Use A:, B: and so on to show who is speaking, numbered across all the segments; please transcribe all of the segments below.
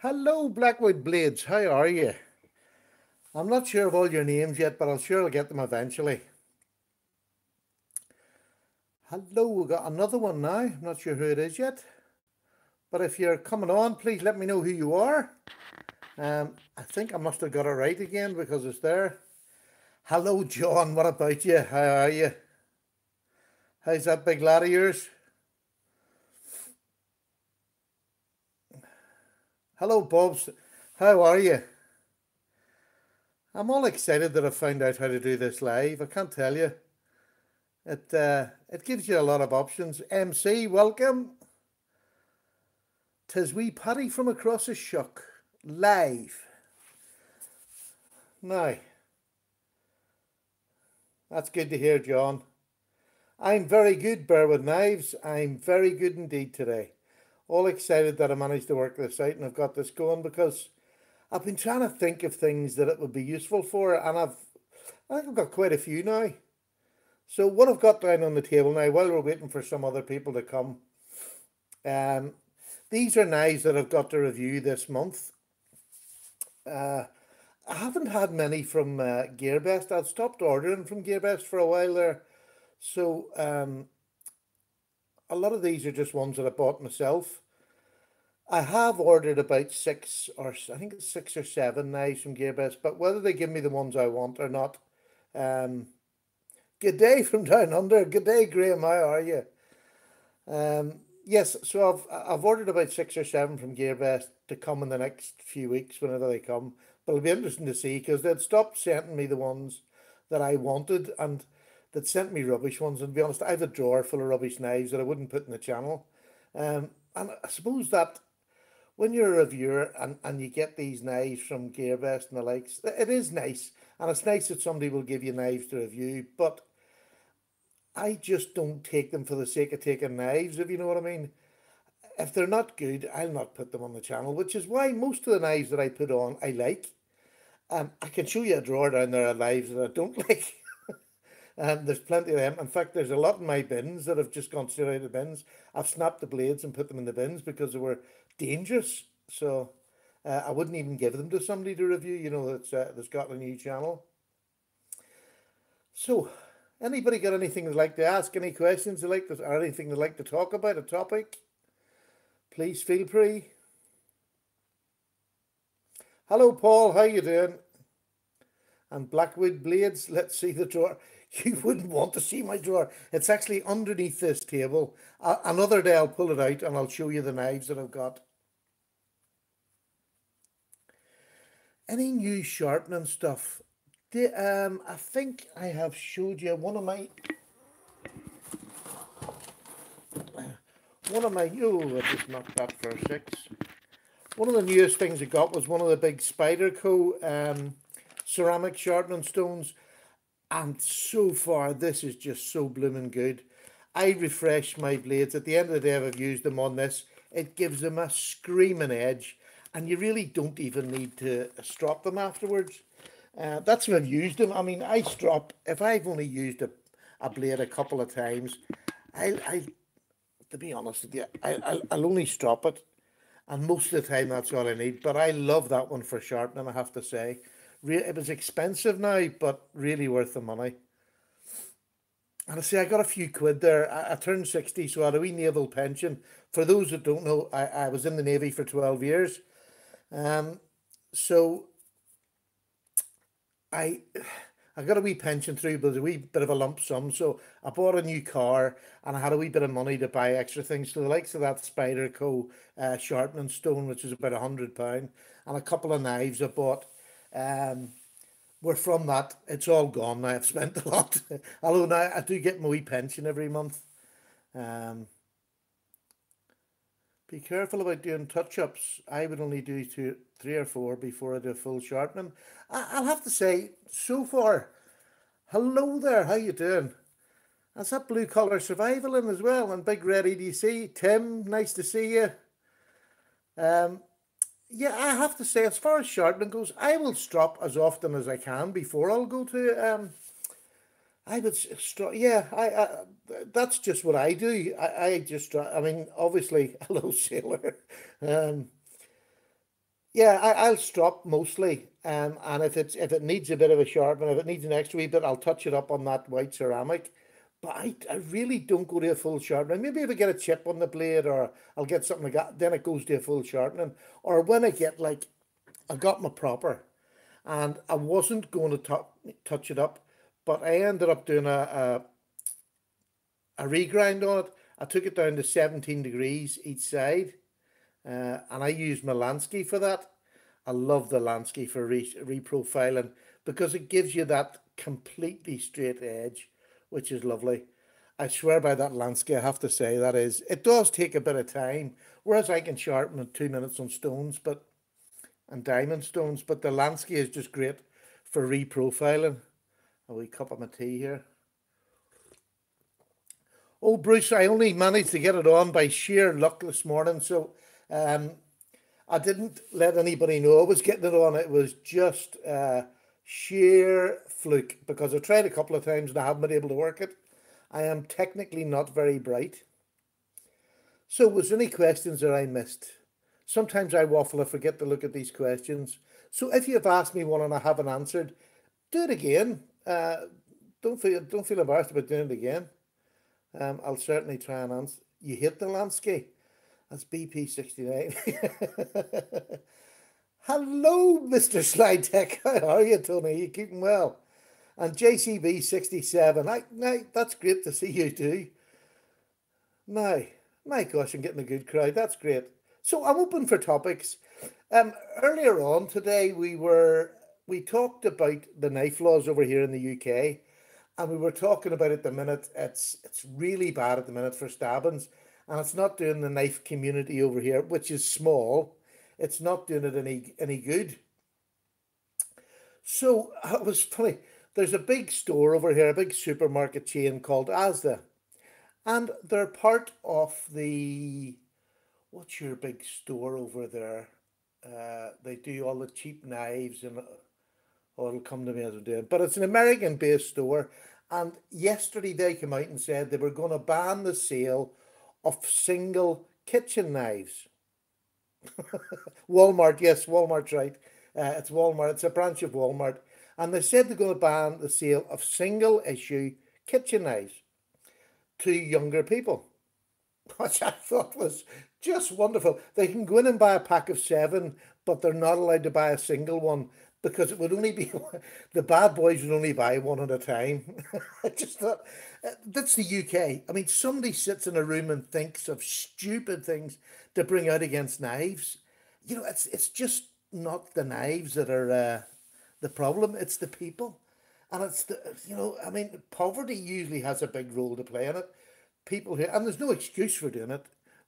A: Hello, Blackwood Blades. How are you? I'm not sure of all your names yet, but I'll sure get them eventually. Hello, we got another one now. I'm not sure who it is yet, but if you're coming on, please let me know who you are. I think I must have got it right again because it's there. Hello, John. What about you? How are you? How's that big lad of yours? Hello, Bobs. How are you? I'm all excited that I found out how to do this live. I can't tell you. It gives you a lot of options. MC, welcome. 'Tis wee Paddy from across the shuck, live. Now, that's good to hear, John. I'm very good, Bear with Knives. I'm very good indeed today. All excited that I managed to work this out and I've got this going because I've been trying to think of things that it would be useful for, and I think I've got quite a few now. So what I've got down on the table now, while we're waiting for some other people to come, um, these are knives that I've got to review this month. Uh, I haven't had many from GearBest. I've stopped ordering from GearBest for a while there. So a lot of these are just ones that I bought myself. I have ordered about six, or I think it's 6 or 7 knives from GearBest, but whether they give me the ones I want or not. Um, Good day from down under. Good day, Graham. How are you? Yes, so I've ordered about 6 or 7 from GearBest to come in the next few weeks whenever they come. But it'll be interesting to see because they'd stopped sending me the ones that I wanted and they'd sent me rubbish ones. And to be honest, I have a drawer full of rubbish knives that I wouldn't put in the channel. And I suppose that when you're a reviewer and you get these knives from GearBest and the likes, it is nice. And it's nice that somebody will give you knives to review, but I just don't take them for the sake of taking knives, if you know what I mean. If they're not good, I'll not put them on the channel, which is why most of the knives that I put on, I like. I can show you a drawer down there of knives that I don't like. There's plenty of them. In fact, there's a lot in my bins that have just gone straight out of the bins. I've snapped the blades and put them in the bins because they were dangerous. So I wouldn't even give them to somebody to review, that's got a new channel. So, anybody got anything they'd like to ask? Any questions they'd like to, or anything they'd like to talk about? A topic? Please feel free. Hello, Paul. How you doing? And Blackwood Blades. Let's see the drawer. You wouldn't want to see my drawer. It's actually underneath this table. Another day I'll pull it out and I'll show you the knives that I've got. Any new sharpening stuff? I think I have showed you oh, I just knocked that for a 6. One of the newest things I got was one of the big Spyderco ceramic sharpening stones, and so far this is just so blooming good. I refresh my blades at the end of the day if I've used them on this. It gives them a screaming edge, and you really don't even need to strop them afterwards. That's when I've used them. I mean, I strop if I've only used a blade a couple of times. I to be honest with you, I'll only strop it, and most of the time that's all I need. But I love that one for sharpening, I have to say. It was expensive now, but really worth the money. And I say I got a few quid there. I turned 60, so I had a wee naval pension. For those that don't know, I was in the Navy for 12 years. So I I got a wee pension through, but a wee bit of a lump sum. So I bought a new car and I had a wee bit of money to buy extra things. So the likes of that Spyderco sharpening stone, which is about £100, and a couple of knives I bought. Um, were from that. It's all gone now. I've spent a lot. Although now I do get my wee pension every month. Um, be careful about doing touch-ups. I would only do 3 or 4 before I do full sharpening. I'll have to say, so far, hello there, how you doing? That's that blue collar survival in as well, and big red EDC. Tim, nice to see you. Um, yeah, I have to say, as far as sharpening goes, I will strop as often as I can before I'll go to I would yeah, that's just what I do. I just, I mean, obviously, hello, sailor. Um, Yeah, I'll strop mostly, and if it needs a bit of a sharpen, if it needs an extra wee bit, I'll touch it up on that white ceramic. But I really don't go to a full sharpening. Maybe if I get a chip on the blade, or I'll get something like that, then it goes to a full sharpening. Or when I get like I got my proper, and I wasn't going to touch it up, but I ended up doing a regrind on it. I took it down to 17 degrees each side, and I used my Lansky for that. I love the Lansky for reprofiling because it gives you that completely straight edge, which is lovely. I swear by that Lansky, I have to say that is. It does take a bit of time, whereas I can sharpen in 2 minutes on stones, but and diamond stones. But the Lansky is just great for reprofiling. A wee cup of my tea here. Oh, Bruce, I only managed to get it on by sheer luck this morning, so um, I didn't let anybody know I was getting it on. It was just sheer fluke because I tried a couple of times and I haven't been able to work it. I am technically not very bright. So, was there any questions that I missed? Sometimes I waffle, I forget to look at these questions. So, if you've asked me one and I haven't answered, do it again. Don't feel embarrassed about doing it again. I'll certainly try and answer. You hit the Lansky. That's BP69. Hello, Mr. Slide Tech. How are you, Tony? You keeping well? And JCB67. That's great to see you too. Now, my gosh, I'm getting a good crowd. That's great. So I'm open for topics. Earlier on today, we talked about the knife laws over here in the UK, and we were talking about at the minute it's really bad at the minute for stabbings, and it's not doing the knife community over here, which is small. It's not doing it any good. So it was funny. There's a big store over here, a big supermarket chain called Asda, and they're part of the what's your big store over there? They do all the cheap knives and oh, it'll come to me as I do it. But it's an American-based store, and yesterday they came out and said they were going to ban the sale of single kitchen knives. Walmart, yes, Walmart's right. It's Walmart. It's a branch of Walmart, and they said they're going to ban the sale of single-issue kitchen knives to younger people, which I thought was just wonderful. They can go in and buy a pack of seven, but they're not allowed to buy a single one because it would only be the bad boys would only buy one at a time. I just thought that's the UK. I mean, somebody sits in a room and thinks of stupid things to bring out against knives. You know, it's just not the knives that are the problem. It's the people, and it's the I mean, poverty usually has a big role to play in it. People here, and there's no excuse for doing it,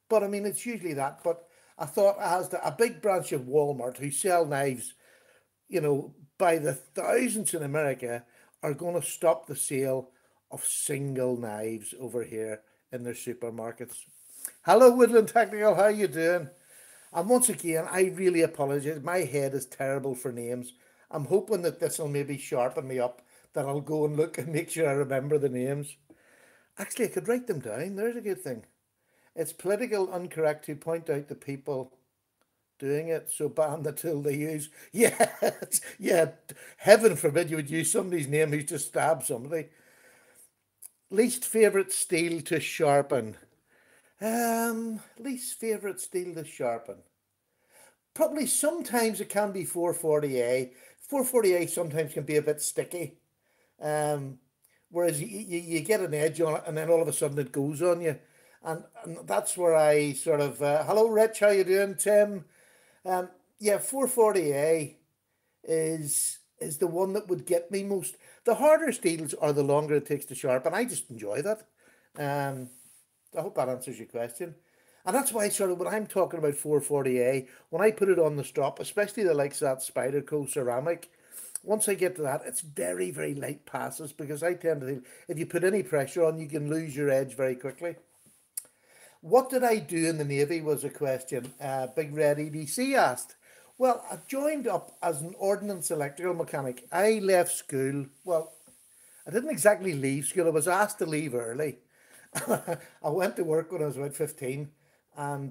A: but I mean, it's usually that. But I thought as a big branch of Walmart who sell knives, by the thousands in America, are going to stop the sale of single knives over here in their supermarkets. Hello, Woodland Technical. How you doing? And once again, I really apologize. My head is terrible for names. I'm hoping that this will maybe sharpen me up, that I'll go and look and make sure I remember the names. Actually, I could write them down. There's a good thing. It's political incorrect to point out the people doing it, so ban the tool they use. Yeah, yeah. Heaven forbid you would use somebody's name who's just stabbed somebody. Least favourite steel to sharpen. Least favourite steel to sharpen. Probably sometimes it can be 440A. 440A sometimes can be a bit sticky. Um, Whereas you get an edge on it and then all of a sudden it goes on you. And that's where I sort of, hello Rich, how you doing, Tim? Yeah, 440A is the one that would get me most. The harder steels are the longer it takes to sharpen. I just enjoy that. Um, I hope that answers your question. And that's why sort of when I'm talking about 440A, when I put it on the strop, especially the likes of that Spyderco ceramic, once I get to that, it's very, very light passes because I tend to think if you put any pressure on, you can lose your edge very quickly. What did I do in the Navy was a question Big Red EDC asked. Well, I joined up as an ordnance electrical mechanic. I left school. Well, I didn't exactly leave school. I was asked to leave early. I went to work when I was about 15, and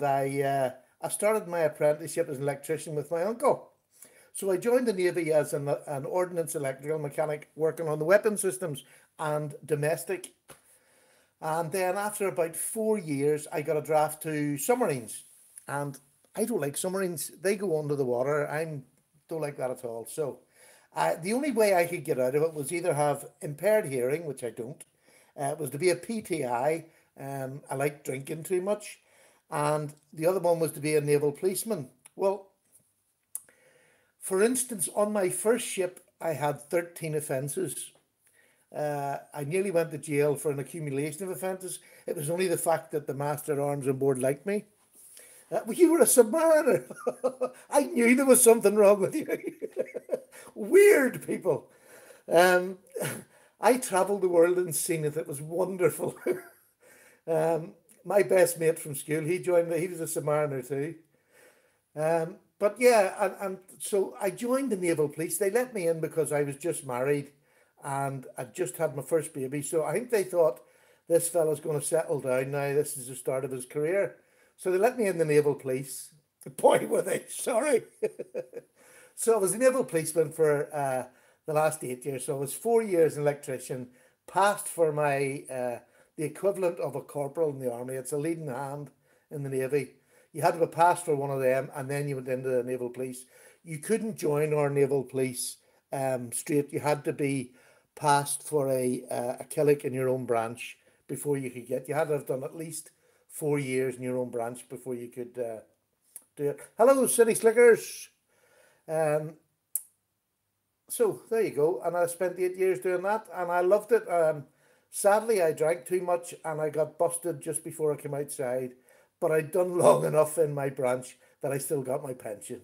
A: I started my apprenticeship as an electrician with my uncle. So I joined the Navy as an ordnance electrical mechanic working on the weapon systems and domestic. And then after about 4 years, I got a draft to submarines. And I don't like submarines. They go under the water. I don't like that at all. So the only way I could get out of it was either have impaired hearing, which I don't. It was to be a PTI. I like drinking too much. And the other one was to be a naval policeman. Well, for instance, on my first ship, I had 13 offences. I nearly went to jail for an accumulation of offences. It was only the fact that the master at arms on board liked me. Well, you were a submariner. I knew there was something wrong with you. Weird people. Um, I travelled the world and seen it. It was wonderful. My best mate from school, he joined me. He was a submariner too. But yeah, and so I joined the naval police. They let me in because I was just married and I just had my first baby. So I think they thought this fella's going to settle down now. This is the start of his career. So they let me in the naval police. Boy, were they sorry. So I was a naval policeman for the last 8 years. So I was 4 years an electrician, passed for my the equivalent of a corporal in the army. It's a leading hand in the navy. You had to be passed for one of them, and then you went into the naval police. You couldn't join our naval police straight. You had to be passed for a killick in your own branch before you could get. You had to have done at least 4 years in your own branch before you could do it. Hello, City Slickers. Um, so there you go. And I spent 8 years doing that, and I loved it. Sadly, I drank too much, and I got busted just before I came outside. But I'd done long enough in my branch that I still got my pension.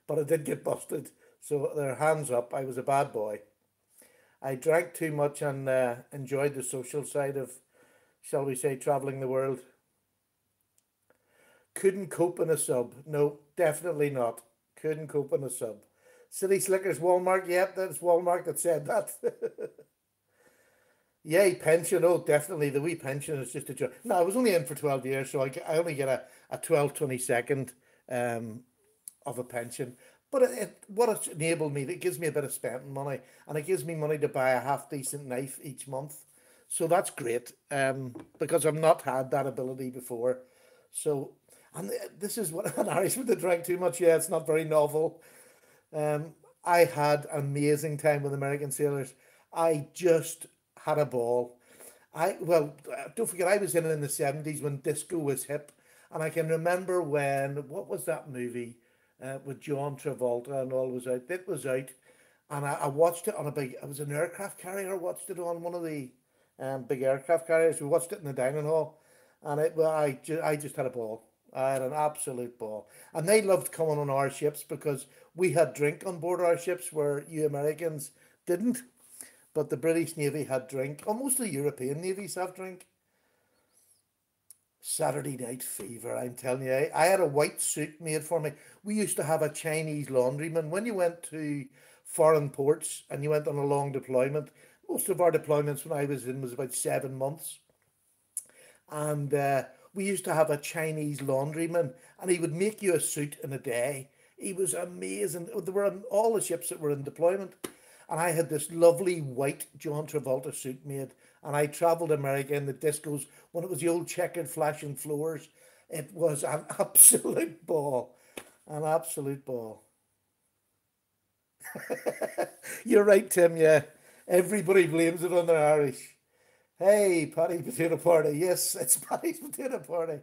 A: But I did get busted. So their hands up. I was a bad boy. I drank too much and enjoyed the social side of, shall we say, travelling the world. Couldn't cope in a sub. No, definitely not. Couldn't cope in a sub. City Slickers, Walmart. Yep, that's Walmart that said that. Yay, pension. Oh, definitely. The wee pension is just a joke. No, I was only in for 12 years, so I only get a 12/22 of a pension. But what it's enabled me, it gives me a bit of spending money, and it gives me money to buy a half decent knife each month. So that's great, because I've not had that ability before. So, and this is what an Irishman that drank too much. Yeah, it's not very novel. I had an amazing time with American sailors. I just had a ball. Don't forget, I was in the 70s when disco was hip, and I can remember when what was that movie with John Travolta and all was out. It was out, and I watched it on a big. It was an aircraft carrier. I watched it on one of the big aircraft carriers. We watched it in the dining hall, and I just had a ball. I had an absolute ball, and they loved coming on our ships because we had drink on board our ships where you Americans didn't. But the British Navy had drink. Almost the European navies have drink. Saturday night fever, I'm telling you. I had a white suit made for me. We used to have a Chinese laundryman. When you went to foreign ports and you went on a long deployment, most of our deployments when I was in was about 7 months. And we used to have a Chinese laundryman, and he would make you a suit in a day. He was amazing. They were on all the ships that were in deployment. And I had this lovely white John Travolta suit made. And I travelled America in the discos when it was the old checkered flashing floors. It was an absolute ball. An absolute ball. You're right, Tim, yeah. Everybody blames it on the Irish. Hey, Paddy Potato Party. Yes, it's Paddy's Potato Party.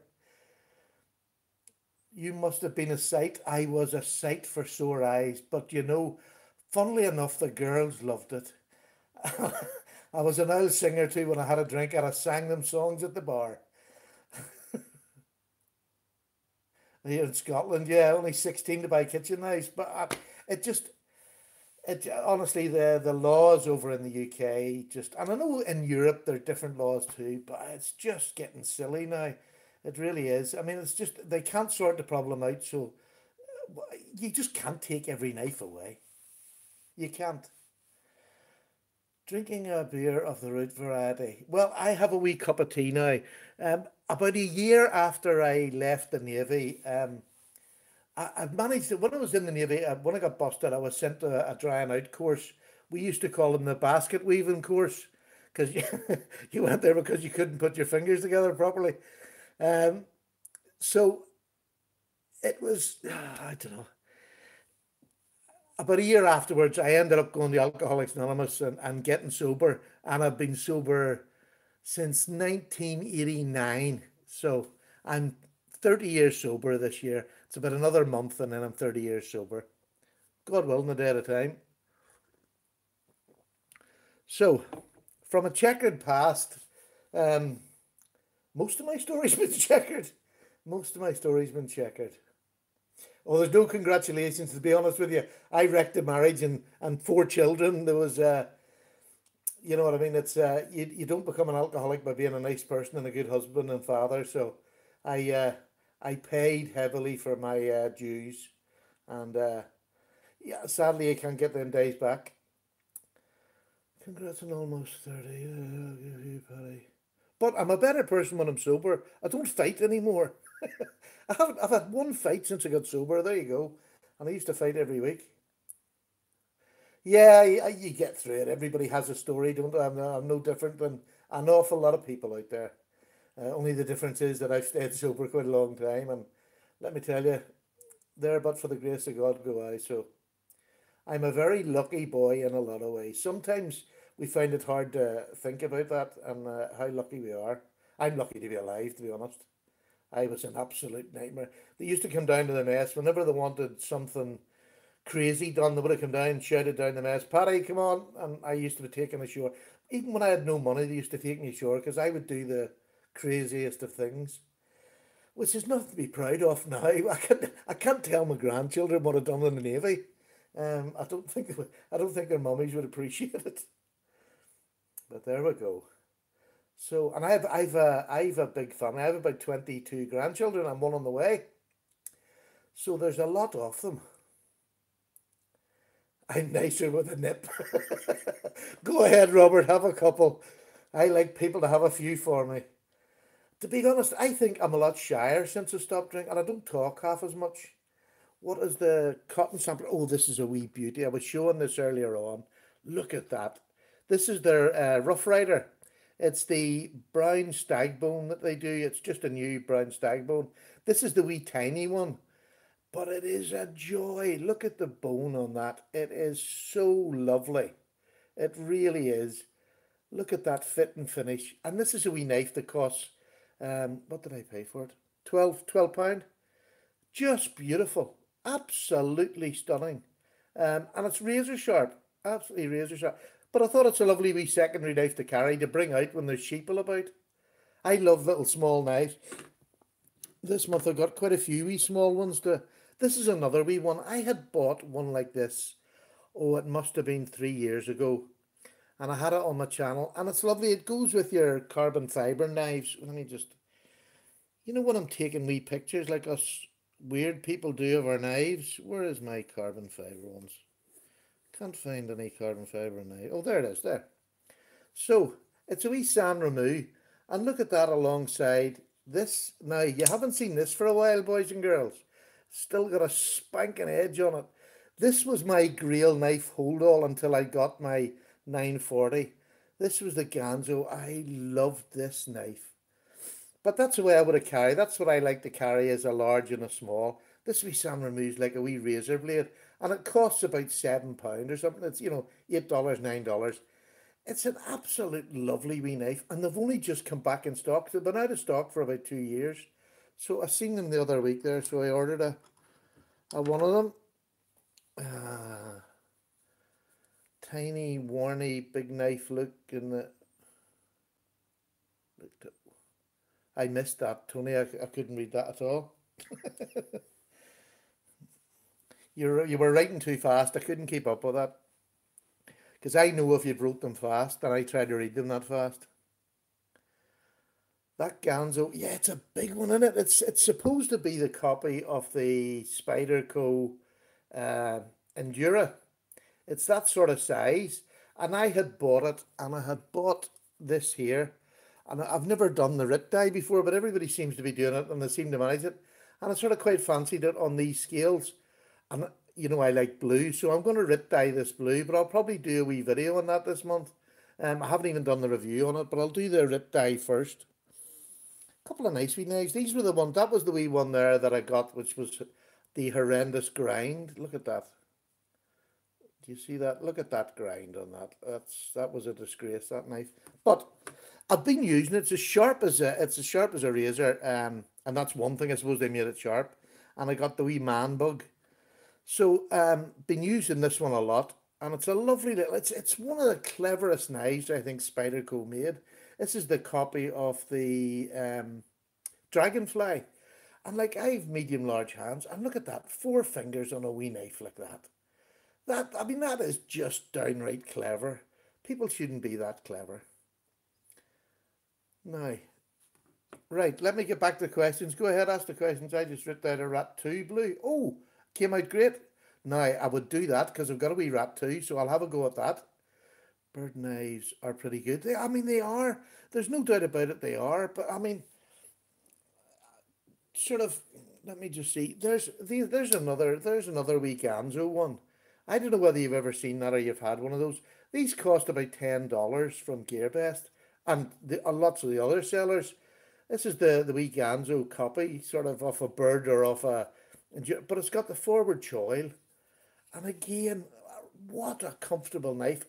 A: You must have been a sight. I was a sight for sore eyes. But funnily enough, the girls loved it. I was an old singer too when I had a drink and I sang them songs at the bar. Here in Scotland, yeah, only 16 to buy kitchen knives. But it just, honestly, the laws over in the UK just, and I know in Europe there are different laws too, but it's just getting silly now. It really is. I mean, it's just, they can't sort the problem out, so you just can't take every knife away. You can't. Drinking a beer of the root variety. Well, I have a wee cup of tea now. About a year after I left the Navy, I managed to, when I was in the Navy, when I got busted, I was sent to a drying out course. We used to call them the basket weaving course because you, you went there because you couldn't put your fingers together properly. Um, so it was, I don't know, about a year afterwards, I ended up going to Alcoholics Anonymous and getting sober. And I've been sober since 1989. So I'm 30 years sober this year. It's about another month and then I'm 30 years sober. God willing, a day at a time. So, from a checkered past, um, most of my story's been checkered. Most of my story's been checkered. Oh, there's no congratulations, to be honest with you. I wrecked a marriage and four children. There was, you know what I mean? It's you don't become an alcoholic by being a nice person and a good husband and father. So I uh, I paid heavily for my dues, and yeah, sadly I can't get them days back. Congrats on almost 30. I'll give you a penny. But I'm a better person when I'm sober. I don't fight anymore. I've had one fight since I got sober. There you go. And I used to fight every week. Yeah, you get through it. Everybody has a story, don't they? I'm no different than an awful lot of people out there. Only the difference is that I've stayed sober quite a long time. And let me tell you, there but for the grace of God go I. So I'm a very lucky boy in a lot of ways. Sometimes we find it hard to think about that and how lucky we are. I'm lucky to be alive, to be honest. I was an absolute nightmare. They used to come down to the mess whenever they wanted something crazy done. They would have come down and shouted down the mess, Paddy, come on. And I used to be taken ashore. Even when I had no money, they used to take me ashore because I would do the craziest of things, which is nothing to be proud of now. I can't tell my grandchildren what I've done in the Navy. I don't think their mummies would appreciate it. But there we go. So, and I've a big family. I have about 22 grandchildren and one on the way. So there's a lot of them. I'm nicer with a nip. Go ahead, Robert, have a couple. I like people to have a few for me. To be honest, I think I'm a lot shyer since I stopped drinking, and I don't talk half as much. What is the cotton sample? Oh, this is a wee beauty. I was showing this earlier on. Look at that. This is their Rough Rider. It's the brown stag bone that they do. It's just a new brown stag bone. This is the wee tiny one, but it is a joy. Look at the bone on that. It is so lovely. It really is. Look at that fit and finish. And this is a wee knife that costs, what did I pay for it? 12 pound. Just beautiful. Absolutely stunning. And it's razor sharp. Absolutely razor sharp. But I thought it's a lovely wee secondary knife to carry to bring out when there's sheeple about. I love little small knives. This month I got quite a few wee small ones to. This is another wee one. I had bought one like this. Oh, it must have been 3 years ago. And I had it on my channel. And it's lovely. It goes with your carbon fibre knives. Let me just. You know when I'm taking wee pictures like us weird people do of our knives? Where is my carbon fibre ones? Can't find any carbon fibre knife. Oh, there it is, there. So, it's a wee San Remu. And look at that alongside this. Now, you haven't seen this for a while, boys and girls. Still got a spanking edge on it. This was my Grail knife hold all until I got my 940. This was the Ganzo. I loved this knife. But that's the way I would have carried. That's what I like to carry as a large and a small. This wee San Remu's like a wee razor blade. And it costs about £7 or something. It's, $8, $9. It's an absolute lovely wee knife. And they've only just come back in stock. They've been out of stock for about 2 years. So I seen them the other week there. So I ordered a one of them. Tiny, warny, big knife look in the. I missed that, Tony. I couldn't read that at all. You were writing too fast. I couldn't keep up with that. Because I know if you wrote them fast, and I tried to read them that fast. That Ganzo, yeah, it's a big one, isn't it? It's supposed to be the copy of the Spyderco uh, Endura. It's that sort of size. and I had bought it, and I had bought this here, and I've never done the rit dye before, but everybody seems to be doing it, and they seem to manage it, and I sort of quite fancied it on these scales, and you know I like blue, so I'm going to rit dye this blue, but I'll probably do a wee video on that this month. I haven't even done the review on it, but I'll do the rit dye first. Couple of nice wee knives. These were the ones. That was the wee one there that I got, which was the horrendous grind. Look at that. Do you see that? Look at that grind on that. That was a disgrace, that knife. But I've been using it. It's as sharp as a razor. And that's one thing I suppose they made it sharp. And I got the wee man bug. So been using this one a lot. And it's a lovely little. It's one of the cleverest knives I think Spyderco made. This is the copy of the Dragonfly. And like I have medium large hands, and look at that, 4 fingers on a wee knife like that. I mean, that is just downright clever. People shouldn't be that clever. Now, right, let me get back to the questions. Go ahead, ask the questions. I just wrote down a Rat 2 blue. Oh, came out great. Now, I would do that because I've got a wee Rat 2, so I'll have a go at that. Bird knives are pretty good. I mean, they are. There's no doubt about it, they are. But I mean, sort of, let me just see. There's another wee Ganzo one. I don't know whether you've ever seen that or you've had one of those. These cost about $10 from GearBest and lots of the other sellers. This is the wee Ganzo copy, sort of off a bird or off a, but it's got the forward choil. And again, what a comfortable knife.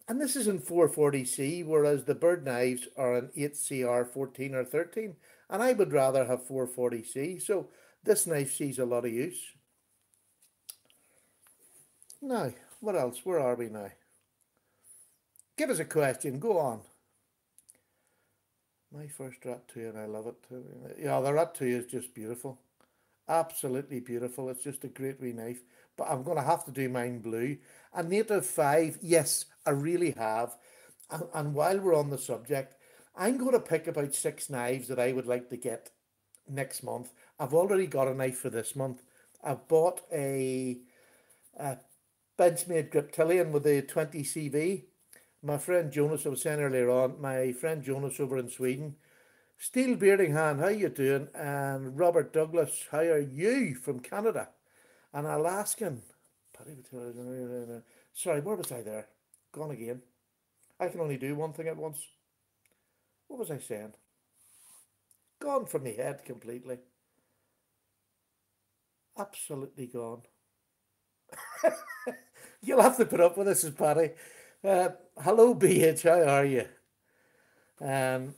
A: And this is in 440C, whereas the bird knives are an 8CR 14 or 13. And I would rather have 440C. So this knife sees a lot of use. Now, what else? Where are we now? Give us a question. Go on. My first Rat 2 and I love it too. Yeah, the Rat 2 is just beautiful. Absolutely beautiful. It's just a great wee knife. But I'm going to have to do mine blue. A Native 5, yes, I really have. And while we're on the subject, I'm going to pick about 6 knives that I would like to get next month. I've already got a knife for this month. I've bought a Benchmade Griptilian with a 20 CV. My friend Jonas, I was saying earlier on, my friend Jonas over in Sweden. Steel Bearding Hand, how you doing? And Robert Douglas, how are you from Canada? And Alaskan. Sorry, where was I there? Gone again. I can only do one thing at once. What was I saying? Gone from my head completely. Absolutely gone. You'll have to put up with this, Paddy. Hello, BH, how are you? Um,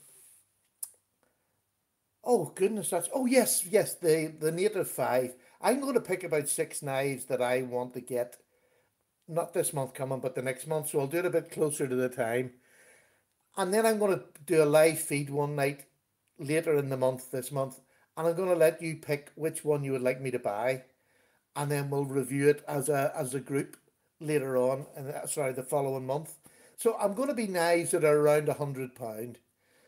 A: oh, goodness, oh, yes, the Native 5. I'm going to pick about 6 knives that I want to get. Not this month coming, but the next month. So I'll do it a bit closer to the time. And then I'm going to do a live feed one night later in the month, this month. And I'm going to let you pick which one you would like me to buy. And then we'll review it as a group later on, and sorry, the following month. So I'm going to be knives that are around £100.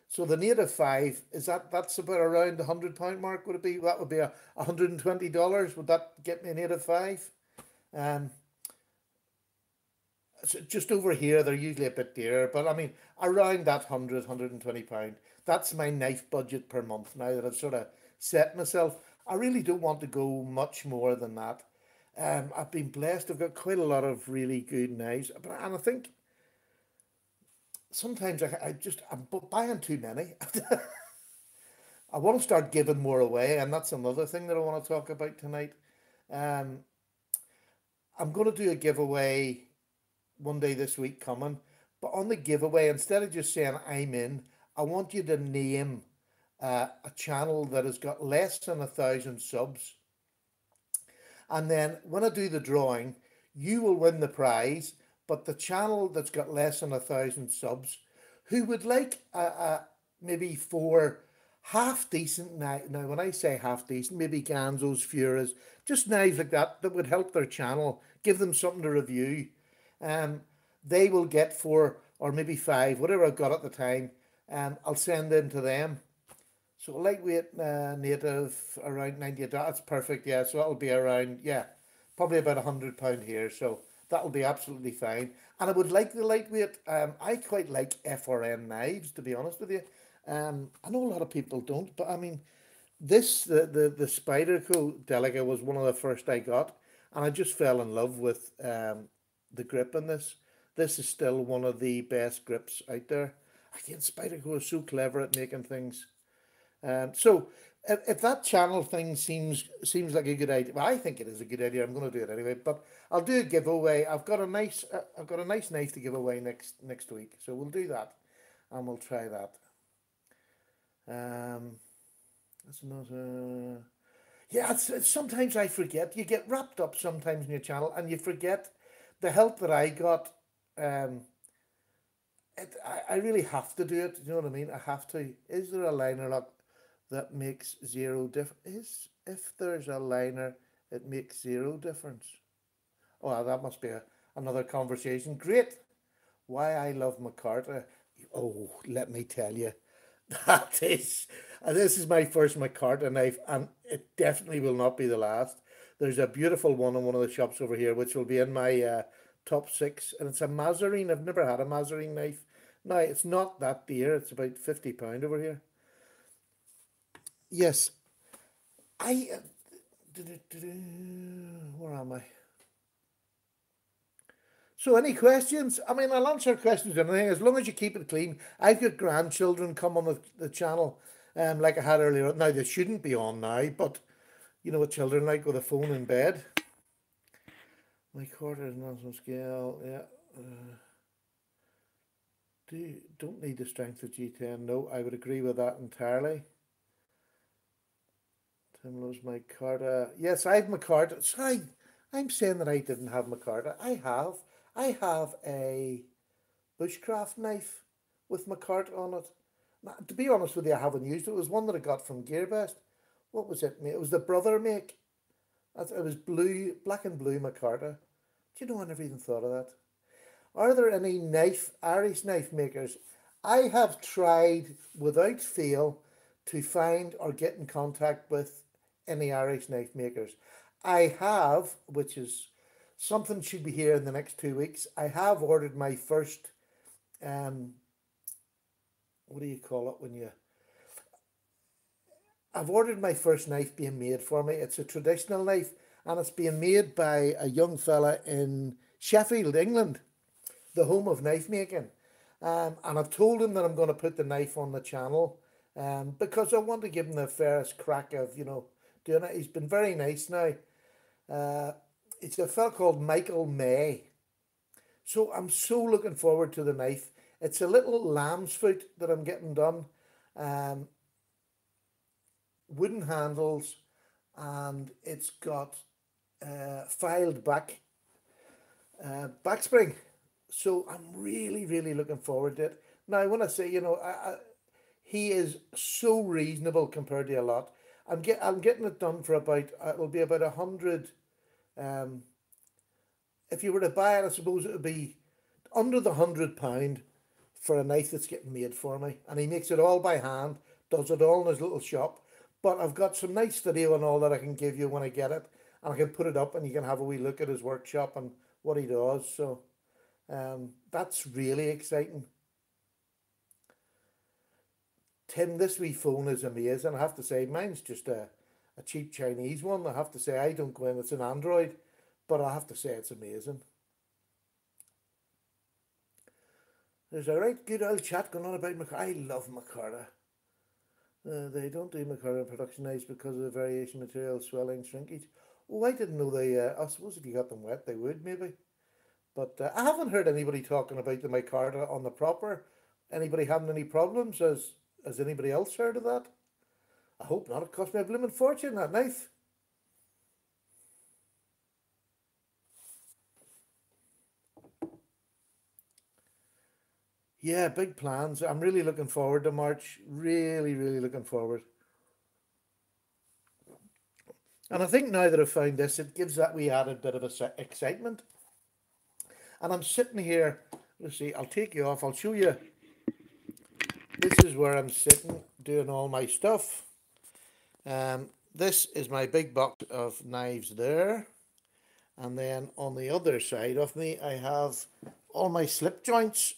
A: So the Native 5, that's about around the £100 mark, would it be? That would be $120. Would that get me a Native 5? So just over here, they're usually a bit dearer, but I mean, around that £120. That's my knife budget per month now that I've sort of set myself. I really don't want to go much more than that. I've been blessed. I've got quite a lot of really good knives, and I think sometimes I'm buying too many. I want to start giving more away, and that's another thing that I want to talk about tonight. Um, I'm going to do a giveaway one day this week coming, but on the giveaway, instead of just saying I'm in, I want you to name a channel that has got less than 1,000 subs. And then when I do the drawing, you will win the prize, but the channel that's got less than 1,000 subs, who would like maybe 4 half decent knives. Now, when I say half decent, maybe Ganzos, Furas, just knives like that would help their channel, give them something to review. They will get 4 or maybe 5, whatever I've got at the time. I'll send them to them. So lightweight Native around $90. That's perfect. Yeah, so that'll be around, yeah, probably about £100 here. So that'll be absolutely fine. And I would like the lightweight. I quite like FRN knives, to be honest with you. I know a lot of people don't, but I mean, the Spyderco Delica was one of the first I got, and I just fell in love with the grip in this. This is still one of the best grips out there. Again, Spyderco is so clever at making things. So if that channel thing seems like a good idea, well, I think it is a good idea. I'm going to do it anyway. But I'll do a giveaway. I've got a nice knife to give away next week. So we'll do that, and we'll try that. Um, that's another. Yeah, sometimes I forget. You get wrapped up sometimes in your channel, and you forget the help that I got. Um, I really have to do it. You know what I mean? I have to. Is there a liner lock that makes zero difference? Is if there's a liner, it makes zero difference. Oh, that must be another conversation. Great. Why I love McCarta. Oh, let me tell you, that is. This is my first McCarta knife, and it definitely will not be the last. There's a beautiful one in one of the shops over here, which will be in my top six, and it's a Mazarine. I've never had a Mazarine knife. Now it's not that dear. It's about £50 over here. Yes, I. Where am I? So, any questions? I mean, I'll answer questions and anything as long as you keep it clean. I've got grandchildren come on the channel, like I had earlier. Now they shouldn't be on now, but you know what children like with a phone in bed. My quarter is not on scale. Yeah. Don't need the strength of G10. No, I would agree with that entirely. Tim loves my Carta. Yes, I have my Carta. Sorry, I'm saying that I didn't have my Carta. I have. I have a bushcraft knife with my cart on it. Now, to be honest with you, I haven't used it. It was one that I got from GearBest. What was it, mate? It was the brother make. It was blue, black and blue micarta. Do you know, I never even thought of that. Are there any Irish knife makers? I have tried without fail to find or get in contact with any Irish knife makers. I have, which is something should be here in the next 2 weeks. I have ordered my first um what do you call it when you I've ordered my first knife being made for me. It's a traditional knife, and it's being made by a young fella in Sheffield, England, the home of knife making. And I've told him that I'm going to put the knife on the channel, because I want to give him the fairest crack of, doing it. He's been very nice now. Uh, it's a fella called Michael May. So I'm so looking forward to the knife. It's a little lamb's foot that I'm getting done. Um, Wooden handles, and it's got filed back spring. So I'm really, really looking forward to it. Now, when I say, he is so reasonable compared to a lot. I'm getting it done for about, it'll be about 100. Um, if you were to buy it, I suppose it would be under the £100 for a knife that's getting made for me. And he makes it all by hand, does it all in his little shop. But I've got some nice video and all that I can give you when I get it. And I can put it up and you can have a wee look at his workshop and what he does. So that's really exciting. Tim, this wee phone is amazing. I have to say, mine's just a cheap Chinese one. I have to say, I don't go in, it's an Android. But I have to say, it's amazing. There's a right good old chat going on about Macarta. I love Macarta. They don't do Macarta production knives because of the variation material, swelling, shrinkage. Oh, I didn't know they. I suppose if you got them wet, they would maybe. But I haven't heard anybody talking about the micarta on the proper. Anybody having any problems? Has anybody else heard of that? I hope not. It cost me a blooming fortune, that knife. Yeah, big plans. I'm really looking forward to March. Really, really looking forward. And I think now that I've found this, it gives that wee added bit of excitement. And I'm sitting here. Let's see, I'll take you off. I'll show you. This is where I'm sitting doing all my stuff. This is my big box of knives there. And then on the other side of me, I have all my slip joints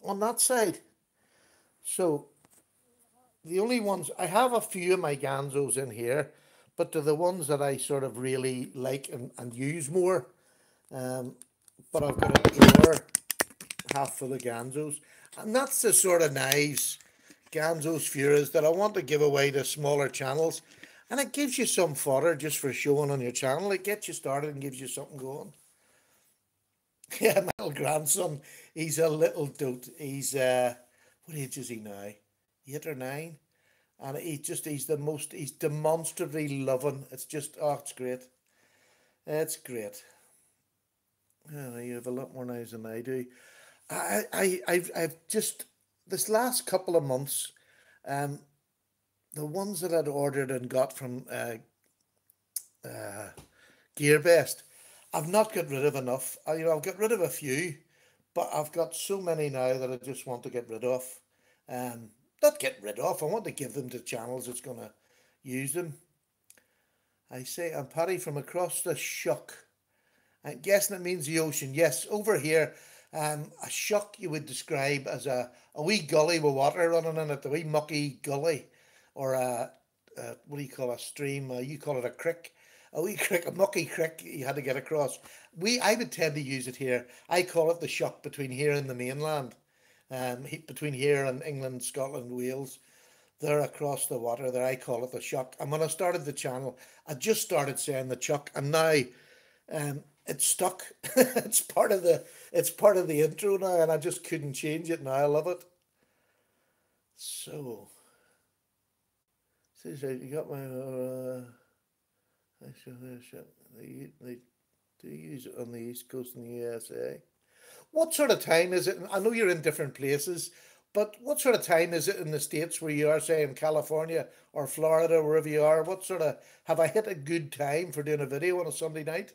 A: on that side. So the only ones I have a few of my Ganzos in here, but they're the ones that I sort of really like and use more. Um, but I've got a drawer half full of Ganzos, and that's the sort of knives, Ganzos, Furas that I want to give away to smaller channels, and it gives you some fodder just for showing on your channel. It gets you started and gives you something going. Yeah, my little grandson, he's a little dote. He's what age is he now? 8 or 9, and he's demonstrably loving. It's just it's great. It's great. Yeah, you have a lot more knives than I do. I've just this last couple of months, um, the ones that I'd ordered and got from uh, GearBest, I've not got rid of enough. I've got rid of a few, but I've got so many now that I just want to get rid of. Not get rid of. I want to give them to channels that's gonna use them. I say I'm Paddy from across the Shuck. I'm guessing it means the ocean. Yes, over here, a shuck you would describe as a wee gully with water running in it, a wee mucky gully, or what do you call a stream? You call it a creek. A wee creek, a mucky creek you had to get across. I would tend to use it here. I call it the shuck between here and the mainland, between here and England, Scotland, Wales. They're across the water there. I call it the shuck. And when I started the channel, I just started saying the chuck, and now it's stuck. It's part of the intro now, and I just couldn't change it now. I love it. So, says you got my they do use it on the East Coast in the USA. What sort of time is it? I know you're in different places, but what sort of time is it in the States where you are, say in California or Florida, wherever you are? What sort of have I hit a good time for doing a video on a Sunday night?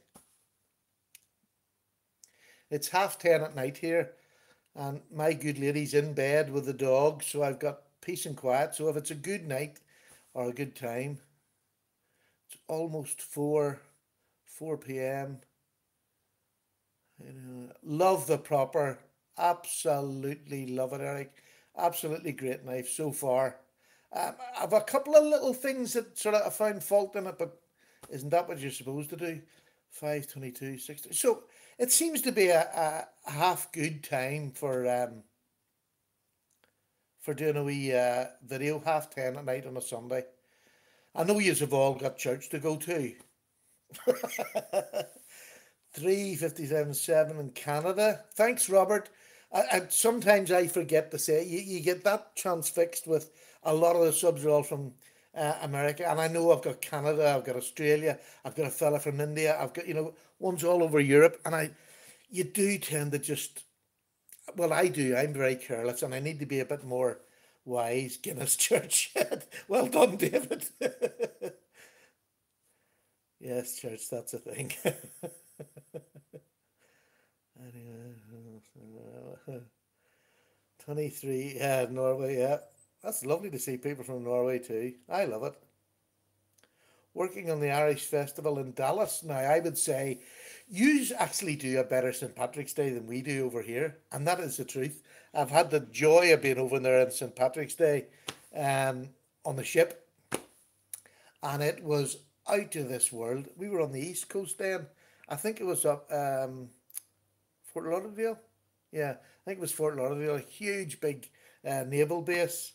A: It's 10:30 at night here, and my good lady's in bed with the dog, so I've got peace and quiet. So if it's a good night or a good time, it's almost 4 p.m. Love the proper, absolutely love it, Eric. Absolutely great knife so far. I've a couple of little things that sort of I found fault in it, but isn't that what you're supposed to do? 5:22, 60. So it seems to be a half good time for doing a wee video, 10:30 at night on a Sunday. I know yous have all got church to go to. 3:57.7 in Canada. Thanks, Robert. Sometimes I forget to say you get that transfixed with a lot of the subs are all from America, and I know I've got Canada, I've got Australia, I've got a fella from India, I've got ones all over Europe, and you do tend to just well, I do. I'm very careless, and I need to be a bit more wise. Guinness Church. Well done, David. Yes, church. That's a thing. Anyway, 23. Yeah, Norway. Yeah, that's lovely to see people from Norway too. I love it. Working on the Irish Festival in Dallas. Now, I would say you actually do a better St. Patrick's Day than we do over here, and that is the truth. I've had the joy of being over there on St. Patrick's Day on the ship, and it was out of this world. We were on the East Coast then. I think it was up Fort Lauderdale. Yeah, I think it was Fort Lauderdale, a huge big naval base,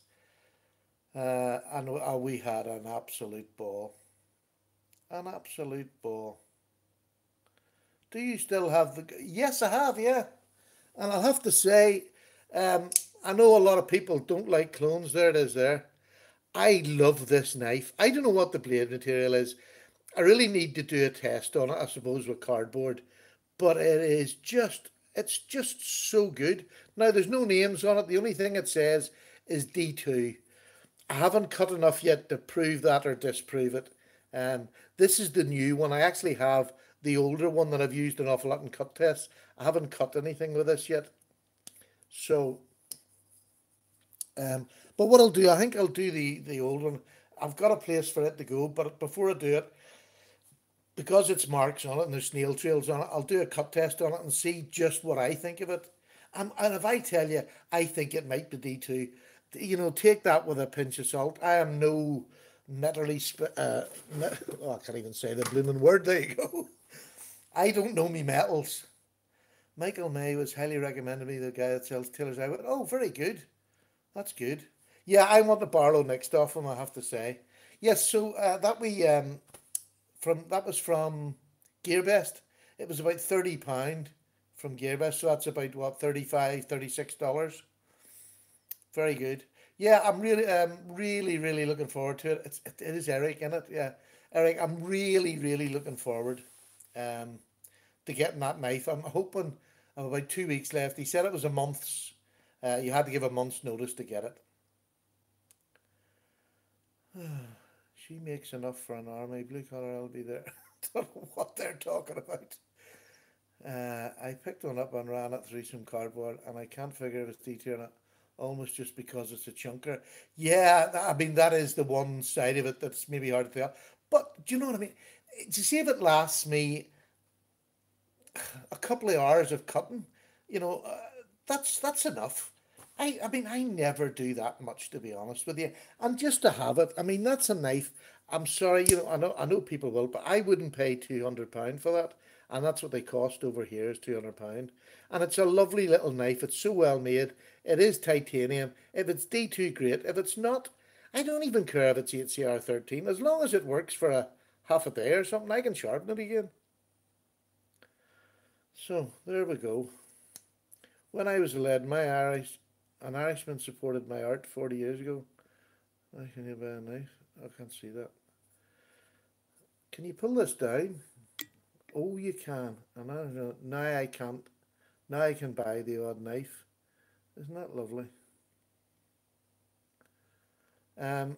A: and we had an absolute ball. An absolute ball. Do you still have the? Yes, I have. Yeah, and I'll have to say, I know a lot of people don't like clones. There it is. There, I love this knife. I don't know what the blade material is. I really need to do a test on it, I suppose, with cardboard. But it's just so good. Now, there's no names on it. The only thing it says is D2. I haven't cut enough yet to prove that or disprove it. This is the new one. I actually have the older one that I've used an awful lot in cut tests. I haven't cut anything with this yet. So, but what I'll do, I think I'll do the old one. I've got a place for it to go, but before I do it, because it's marks on it and there's snail trails on it, I'll do a cut test on it and see just what I think of it. And if I tell you, I think it might be D2, take that with a pinch of salt. I am no metally, oh, I can't even say the blooming word. There you go. I don't know me metals. Michael May was highly recommended me, the guy that sells Taylor's. I went, oh, very good. That's good. Yeah, I want to borrow next off him, I have to say. Yes, so that was from GearBest. It was about £30 from GearBest, so that's about what, 35, $36. Very good. Yeah, I'm really looking forward to it. It is Eric in it. Yeah, Eric, I'm really looking forward um to getting that knife. I'm hoping I have about 2 weeks left. He said it was a month's. You had to give a month's notice to get it. She makes enough for an army. Blue collar, I'll be there. Don't know what they're talking about. I picked one up and ran it through some cardboard, and I can't figure if it's DT or not. Almost just because it's a chunker. Yeah, I mean that is the one side of it that's maybe hard to tell. But do you know what I mean? To see if it lasts me a couple of hours of cutting, you know, uh, that's enough. I mean, I never do that much, to be honest with you. And just to have it, I mean, that's a knife. I'm sorry, I know people will, but I wouldn't pay £200 for that. And that's what they cost over here is £200. And it's a lovely little knife. It's so well made. It is titanium. If it's D2, great. If it's not, I don't even care if it's 8CR13. As long as it works for a half a day or something, I can sharpen it again. So there we go. When I was a lad, an Irishman supported my art 40 years ago. I can you buy a knife? I can't see that. Can you pull this down? Oh, you can. And now I can't. Now I can buy the odd knife. Isn't that lovely? Um,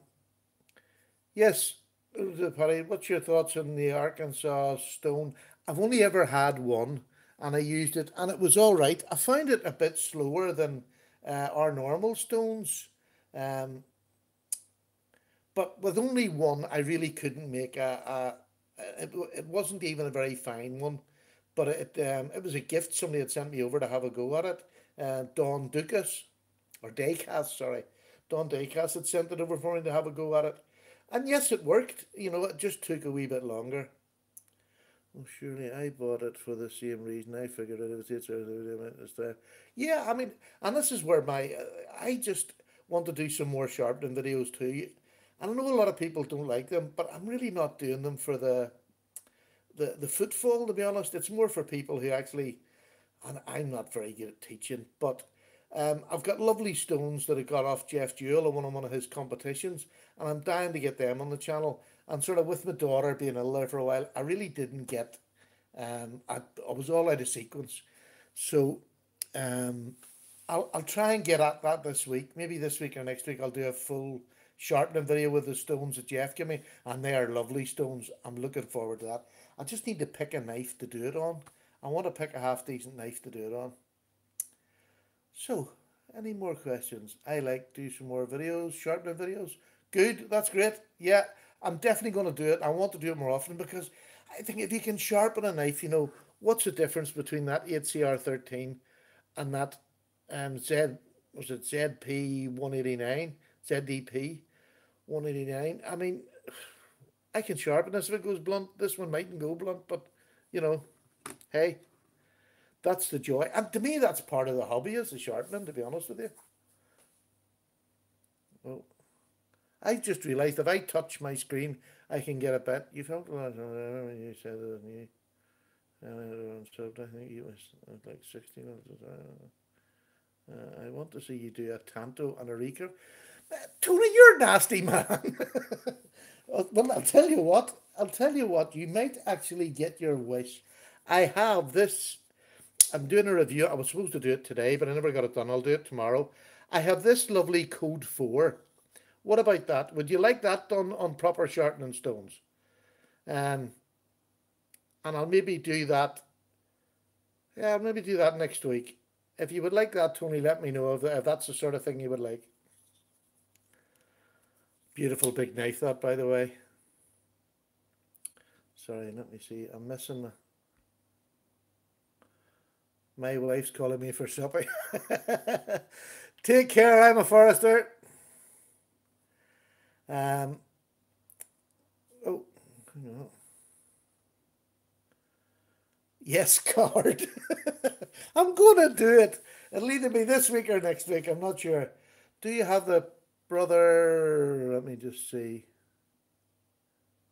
A: yes, Paddy, what's your thoughts on the Arkansas stone? I've only ever had one, and I used it, and it was all right. I found it a bit slower than our normal stones, um, but with only one, I really couldn't make it wasn't even a very fine one, but it was a gift somebody had sent me over to have a go at it. Don Dukas, or Dacas, sorry. Don Dacas had sent it over for me to have a go at it. And yes, it worked. It just took a wee bit longer. Well, surely I bought it for the same reason. I figured it was it. Yeah, I mean, and this is where I just want to do some more sharpening videos too. And I know a lot of people don't like them, but I'm really not doing them for the footfall, to be honest. It's more for people who actually, and I'm not very good at teaching, but I've got lovely stones that I got off Jeff Jewell in one of his competitions, and I'm dying to get them on the channel. And sort of with my daughter being ill there for a while, I really didn't get, I was all out of sequence. So um, I'll try and get at that this week. Maybe this week or next week I'll do a full sharpening video with the stones that Jeff gave me, and they are lovely stones. I'm looking forward to that. I just need to pick a knife to do it on. I want to pick a half decent knife to do it on. So, any more questions? I like to do some more videos, sharpening videos. Good, that's great. Yeah, I'm definitely going to do it. I want to do it more often because I think if you can sharpen a knife, what's the difference between that 8CR13 and that was it ZP 189, ZDP 189? I mean, I can sharpen this if it goes blunt. This one mightn't go blunt, but you know, hey, that's the joy. And to me, that's part of the hobby is the sharpening, to be honest with you. Well, I just realised if I touch my screen, I can get a bit. You talked about when you said that you, so I think it was like 16. I want to see you do a tanto and a recurve. Tony, you're nasty, man. Well, I'll tell you what. I'll tell you what. You might actually get your wish. I have this. I'm doing a review. I was supposed to do it today, but I never got it done. I'll do it tomorrow. I have this lovely Code 4. What about that? Would you like that done on proper sharpening stones? Um, and I'll maybe do that. Yeah, I'll maybe do that next week. If you would like that, Tony, let me know if that's the sort of thing you would like. Beautiful big knife, that, by the way. Sorry, let me see. I'm missing My wife's calling me for supper. Take care, I'm a forester. Um, oh, no. Yes, card. I'm going to do it. It'll either be this week or next week. I'm not sure. Do you have the brother? Let me just see.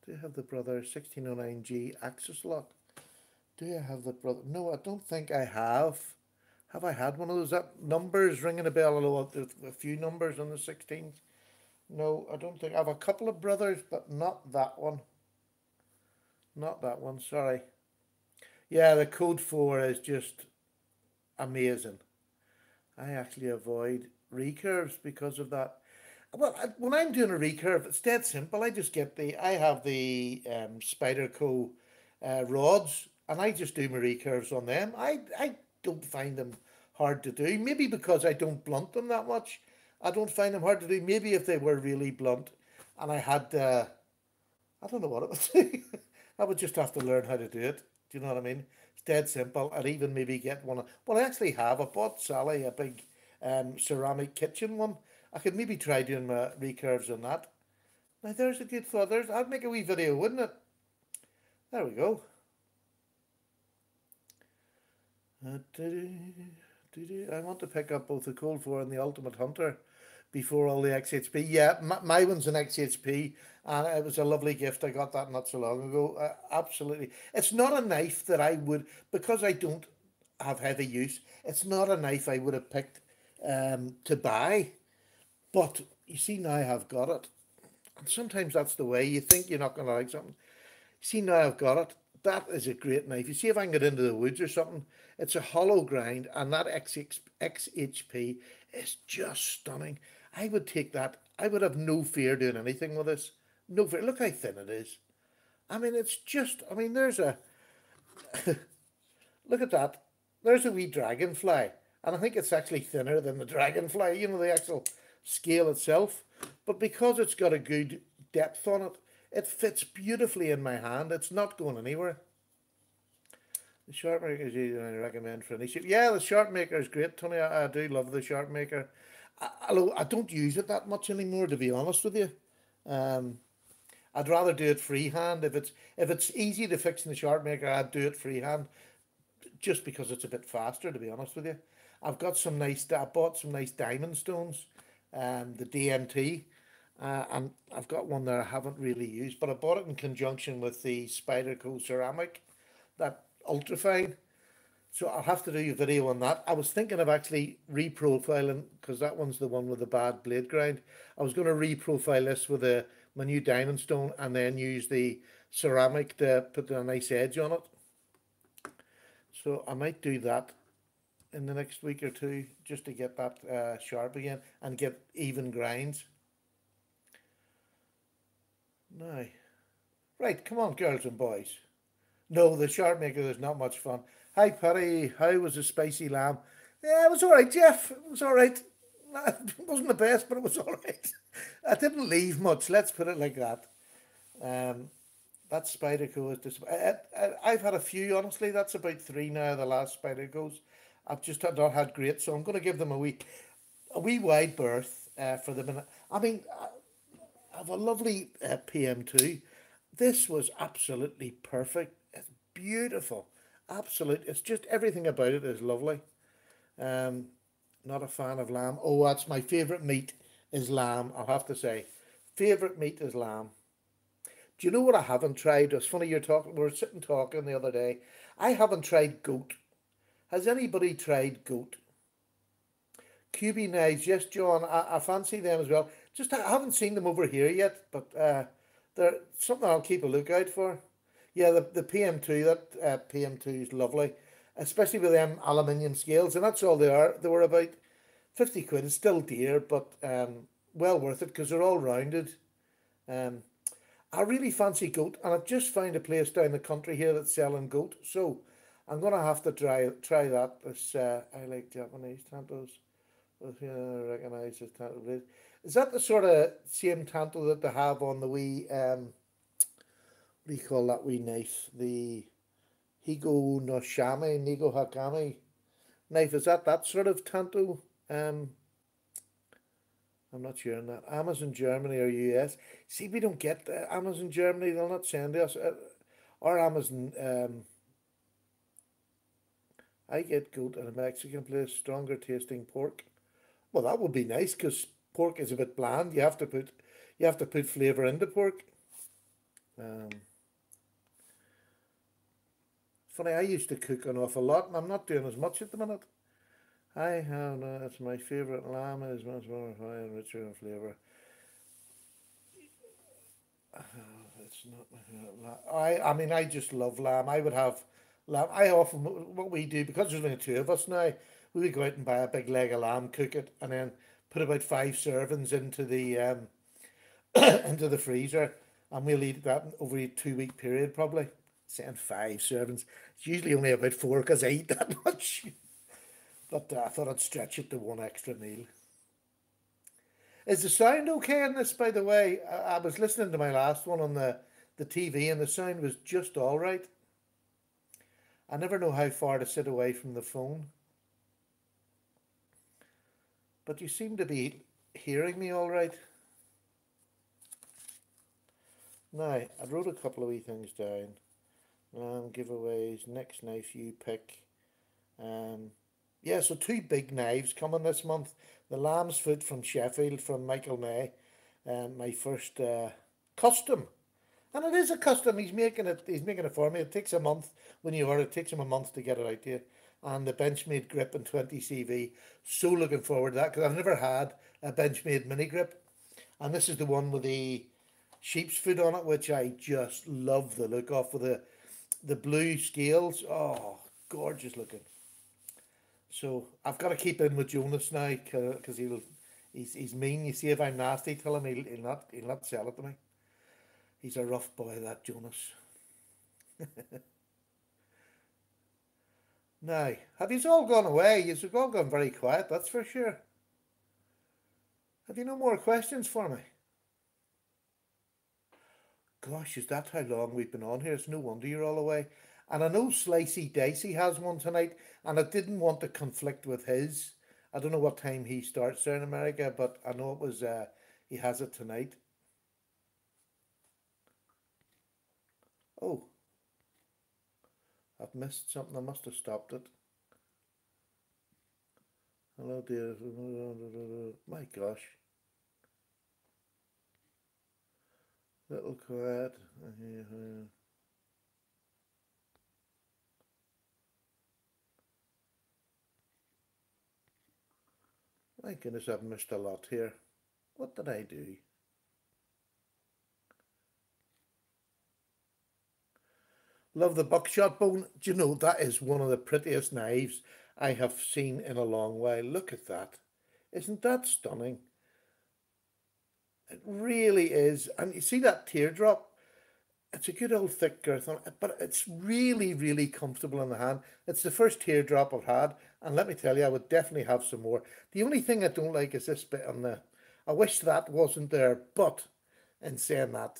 A: Do you have the brother 1609G access lock? Do you have the brother? No, I don't think I have. Have I had one of those? That numbers ringing a bell? Although there's a few numbers on the 16th. No, I don't think I have a couple of brothers, but not that one. Not that one. Sorry. Yeah, the code 4 is just amazing. I actually avoid recurves because of that. Well, when I'm doing a recurve, it's dead simple. I just get I have the Spyderco rods, and I just do my recurves on them. I don't find them hard to do. Maybe because I don't blunt them that much. I don't find them hard to do. Maybe if they were really blunt, and I had, I don't know what it would do. I would just have to learn how to do it. Do you know what I mean? It's dead simple. I'd even maybe get one. Well, I actually have. I bought Sally a big ceramic kitchen one. I could maybe try doing my recurves on that. Now there's a good thought. I'd make a wee video, wouldn't it? There we go. I want to pick up both the Cold 4 and the Ultimate Hunter before all the XHP. Yeah, my one's an XHP, and it was a lovely gift. I got that not so long ago. Absolutely. It's not a knife that I would, because I don't have heavy use, it's not a knife I would have picked to buy. But you see, now I've got it. And sometimes that's the way. You think you're not going to like something. See, now I've got it. That is a great knife. You see, if I can get into the woods or something, it's a hollow grind, and that XHP is just stunning. I would take that. I would have no fear doing anything with this. No fear. Look how thin it is. I mean, it's just, I mean, there's a, look at that. There's a wee dragonfly. And I think it's actually thinner than the dragonfly, you know, the actual scale itself. But because it's got a good depth on it, it fits beautifully in my hand. It's not going anywhere. The Sharpening is easy, and I recommend for any shape. Yeah, the Sharp Maker is great, Tony. I do love the Sharp Maker. Although I don't use it that much anymore, to be honest with you. Um, I'd rather do it freehand. If it's easy to fix in the Sharp Maker, I'd do it freehand, just because it's a bit faster, to be honest with you. I bought some nice diamond stones, the DMT, and I've got one there I haven't really used, but I bought it in conjunction with the Spyderco ceramic, that ultrafine. So I'll have to do a video on that. I was thinking of actually reprofiling, because that one's the one with the bad blade grind. I was going to reprofile this with my new diamond stone, and then use the ceramic to put a nice edge on it. So I might do that in the next week or two, just to get that sharp again and get even grinds. Now, right, come on, girls and boys. No, the sharp maker is not much fun. Hi, Patty. How was the spicy lamb? Yeah, it was all right, Jeff. It was all right. It wasn't the best, but it was all right. I didn't leave much. Let's put it like that. Um, that Spyderco is I've had a few, honestly. That's about three now, the last Spydercos. I've just not had great, so I'm going to give them a wee wide berth for them. I mean, I have a lovely PM2. This was absolutely perfect. It's beautiful. Absolute. It's just everything about it is lovely. Um, Not a fan of lamb. Oh, that's my favourite meat is lamb, I'll have to say. Favourite meat is lamb. Do you know what I haven't tried? It's funny you're talking, we were sitting talking the other day. I haven't tried goat. Has anybody tried goat? QB knives, yes, John. I fancy them as well. Just I haven't seen them over here yet, but they're something I'll keep a lookout for. Yeah, the PM2, that PM2 is lovely, especially with them aluminium scales, and that's all they are. They were about 50 quid. It's still dear, but well worth it because they're all rounded. Um, I really fancy goat, and I've just found a place down the country here that's selling goat, so I'm gonna have to try that. This I like Japanese tantos. I recognise this tanto. Is that the sort of same tanto that they have on the wee what do you call that wee knife? The Higo no Shame, Nigo Hakame. knife. Is that sort of tanto? I'm not sure on that. Amazon Germany or US. See, we don't get Amazon Germany. They'll not send us. Or Amazon. I get goat at a Mexican place. Stronger tasting pork. Well, that would be nice because pork is a bit bland. You have to put flavor into pork. Um, Funny, I used to cook an awful lot, and I'm not doing as much at the minute. I have it's my favorite lamb is much more high and richer in flavor. It's not my favorite lamb. I mean, I just love lamb. I would have lamb. I often what we do because there's only two of us now. We would go out and buy a big leg of lamb, cook it, and then put about five servings into the into the freezer, and we'll eat that over a 2 week period probably. Saying five servings, it's usually only about four because I eat that much. But I thought I'd stretch it to one extra meal. Is the sound okay in this, by the way? I was listening to my last one on the TV and the sound was just all right. I never know how far to sit away from the phone, but you seem to be hearing me all right. Now, I wrote a couple of wee things down. Giveaways, next knife you pick. Um, yeah, so two big knives coming this month. The lamb's foot from Sheffield from Michael May, my first custom. And it is a custom. He's making it. He's making it for me. It takes a month when you order. It takes him a month to get it out to you. And the Benchmade grip in 20 CV. So looking forward to that because I've never had a Benchmade mini grip, and this is the one with the sheep's foot on it, which I just love the look of with the blue scales. Oh, gorgeous looking. So I've got to keep in with Jonas now because he's mean. You see, if I'm nasty, tell him he'll not sell it to me. He's a rough boy, that Jonas. Now, have you all gone away? You've all gone very quiet, that's for sure. Have you no more questions for me? Gosh, is that how long we've been on here? It's no wonder you're all away. And I know Slicey Dicey has one tonight, and I didn't want to conflict with his. I don't know what time he starts there in America, but I know it was he has it tonight. Oh, I've missed something. I must have stopped it. Hello, dear. My gosh, little quiet. My goodness, I've missed a lot here. What did I do? Love the buckshot bone. Do you know that is one of the prettiest knives I have seen in a long while? Look at that. Isn't that stunning? It really is. And you see that teardrop? It's a good old thick girth on it, but it's really, really comfortable in the hand. It's the first teardrop I've had, and let me tell you, I would definitely have some more. The only thing I don't like is this bit on the. I wish that wasn't there, but in saying that,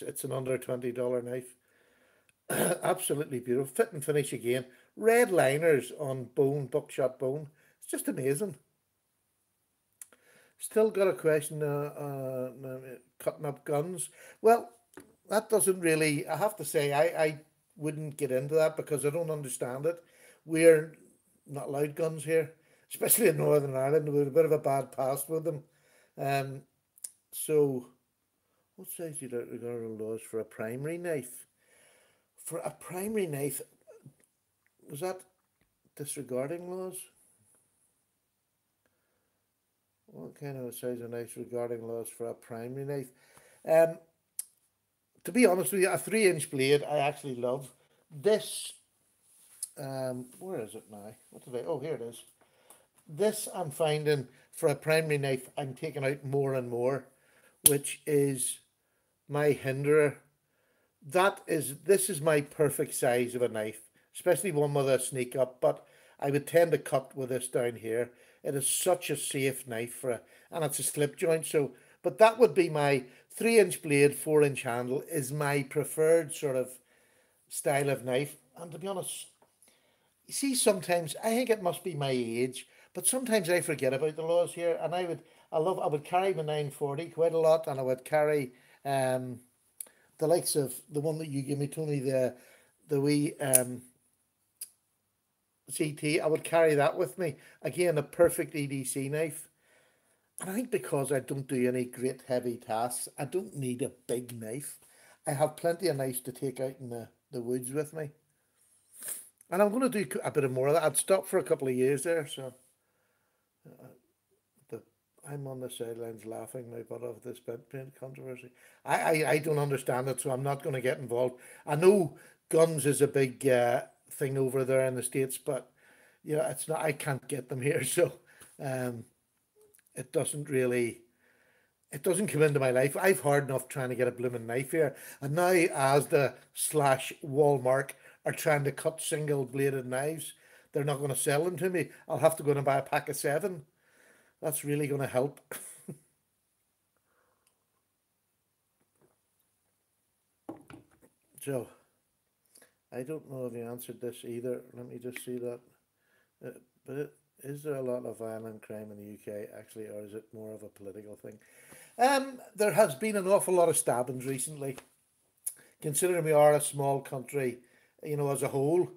A: it's an under $20 knife. Absolutely beautiful. Fit and finish again. Red liners on bone, buckshot bone. It's just amazing. Still got a question. Cutting up guns. Well, that doesn't really. I have to say, I wouldn't get into that because I don't understand it. We're not allowed guns here, especially in Northern Ireland. We have a bit of a bad past with them. Um, so, what size do you regard laws for a primary knife? For a primary knife, was that disregarding laws? What kind of a size of knife regarding laws for a primary knife? Um, to be honest with you, a 3 inch blade I actually love. This, where is it now? What did I? Oh, here it is. This I'm finding for a primary knife, I'm taking out more and more, which is my hinderer. This is my perfect size of a knife, especially one with a sneak up, but I would tend to cut with this down here. It is such a safe knife and it's a slip joint, so, but that would be my 3 inch blade, 4 inch handle is my preferred sort of style of knife. And to be honest, You see, sometimes I think it must be my age, but sometimes I forget about the laws here, and I would carry my 940 quite a lot, and I would carry um the likes of the one that you gave me, Tony, the wee CT. I would carry that with me again, a perfect EDC knife. And I think because I don't do any great heavy tasks, I don't need a big knife. I have plenty of knives to take out in the woods with me. And I'm going to do a bit of more of that. I'd stopped for a couple of years there, so the, I'm on the sidelines laughing my butt off this spent paint controversy. I don't understand it, so I'm not going to get involved. I know guns is a big thing over there in the States, but yeah, it's not. I can't get them here, so um, it doesn't really. It doesn't come into my life. I've hard enough trying to get a blooming knife here, and now as the slash Walmart are trying to cut single bladed knives, they're not going to sell them to me. I'll have to go and buy a pack of seven. That's really going to help. So I don't know if you answered this either. Let me just see that. Uh, but is there a lot of violent crime in the UK actually, or is it more of a political thing? There has been an awful lot of stabbings recently, considering we are a small country, as a whole.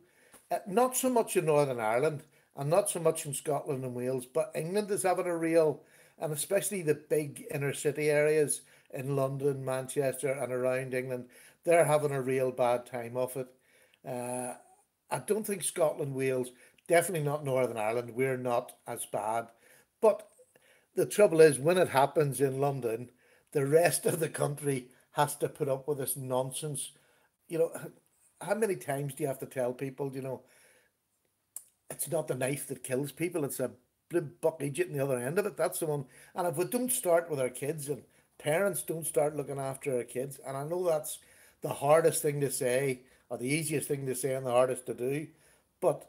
A: Not so much in Northern Ireland and not so much in Scotland and Wales, but England is having a real, and especially the big inner city areas in London, Manchester, and around England, they're having a real bad time of it. Uh, I don't think Scotland, Wales, definitely not Northern Ireland, we're not as bad. But the trouble is, when it happens in London, the rest of the country has to put up with this nonsense. You know, how many times do you have to tell people, it's not the knife that kills people, it's a blue buck Egypt in the other end of it. That's the one. And if we don't start with our kids and parents don't start looking after our kids, and I know that's the hardest thing to say, or the easiest thing to say and the hardest to do, but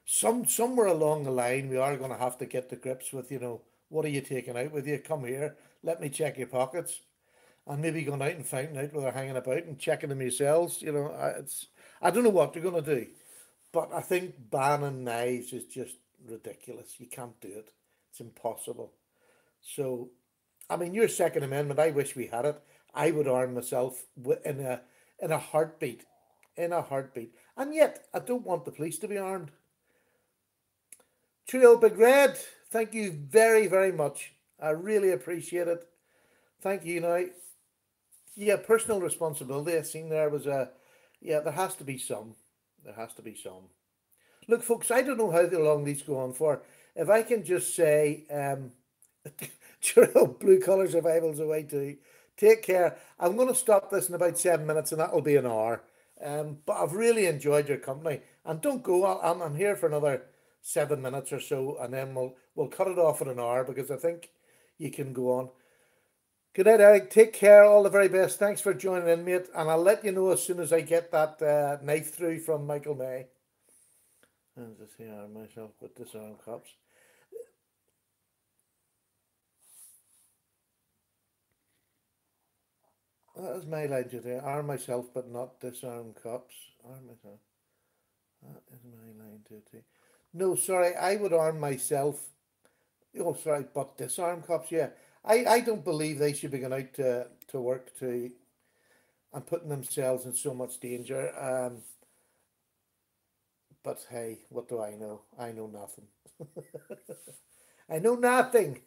A: somewhere along the line we are going to have to get to grips with, what are you taking out with you? Come here, let me check your pockets, and maybe going out and finding out where they're hanging about and checking them yourselves. I don't know what they're going to do. But I think banning knives is just ridiculous. You can't do it. It's impossible. So, I mean, your Second Amendment, I wish we had it. I would arm myself in a heartbeat, in a heartbeat. And yet, I don't want the police to be armed. Trio Big Red, thank you very, very much. I really appreciate it. Thank you. Now, yeah, personal responsibility. I seen there was yeah, there has to be some. There has to be some. Look, folks, I don't know how long these go on for. If I can just say, blue collar survival's away too. Take care. I'm going to stop this in about 7 minutes, and that'll be an hour. But I've really enjoyed your company, and don't go. I'm here for another 7 minutes or so, and then we'll cut it off at an hour because I think you can go on. Good night, Eric. Take care. All the very best. Thanks for joining in, mate. And I'll let you know as soon as I get that knife through from Michael May. And just here myself with disarm cops. That is my line today. Arm myself but not disarm cops. Arm myself. That is my line today. No, sorry, I would arm myself. Oh, sorry, but disarm cops, yeah. I don't believe they should be going out to work to and putting themselves in so much danger. But hey, what do I know? I know nothing. I know nothing.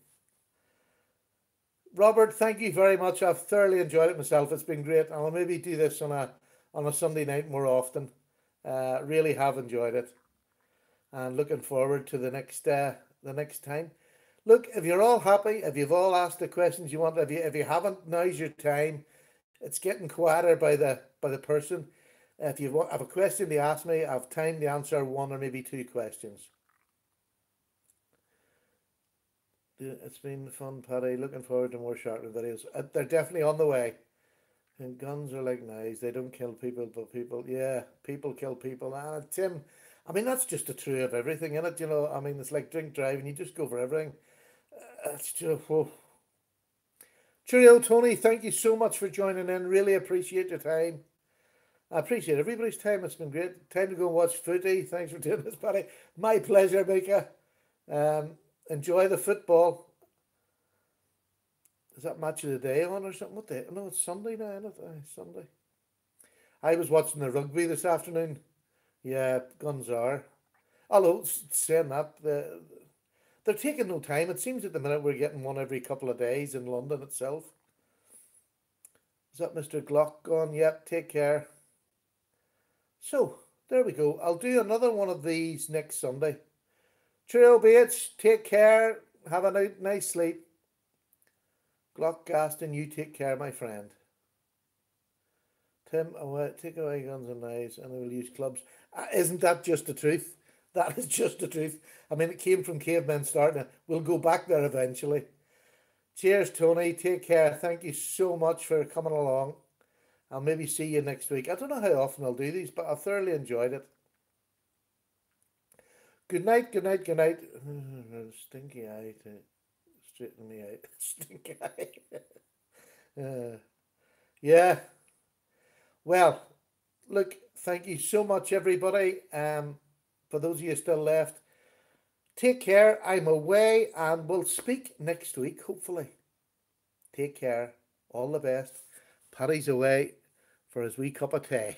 A: Robert, thank you very much. I've thoroughly enjoyed it myself. It's been great. I'll maybe do this on a Sunday night more often. Really have enjoyed it, and looking forward to the next time. Look, if you're all happy, if you've all asked the questions you want, if you haven't, now's your time. It's getting quieter by the person. If you have a question to ask me, I have time to answer one or maybe two questions. Yeah, it's been fun, Paddy. Looking forward to more sharpening videos. They're definitely on the way. And guns are like knives. They don't kill people, but people, yeah, people kill people. Tim, I mean, that's just the true of everything, isn't it? I mean, it's like drink driving. You just go for everything. It's just, oh. Cheerio, Tony. Thank you so much for joining in. Really appreciate your time. I appreciate everybody's time. It's been great. Time to go and watch footy. Thanks for doing this, Paddy. My pleasure, Mika. Um, Enjoy the football. Is that match of the day on or something? What day? No, it's Sunday now, isn't it? Sunday. I was watching the rugby this afternoon. Yeah, guns are. Although, saying that, they're taking no time. It seems at the minute we're getting one every couple of days in London itself. Is that Mr. Glock gone? Yep, take care. So, there we go. I'll do another one of these next Sunday. Cheerio, Bates. Take care. Have a nice sleep. Glock Gaston, you take care, my friend. Tim, take away guns and knives, and we will use clubs. Isn't that just the truth? That is just the truth. I mean, it came from cavemen starting it. We'll go back there eventually. Cheers, Tony. Take care. Thank you so much for coming along. I'll maybe see you next week. I don't know how often I'll do these, but I thoroughly enjoyed it. Good night, good night, good night. Stinky eye to straighten me out. Stinky eye. Yeah. Well, look, thank you so much, everybody. For those of you still left, take care. I'm away, and we'll speak next week, hopefully. Take care. All the best. Paddy's away for his wee cup of tea.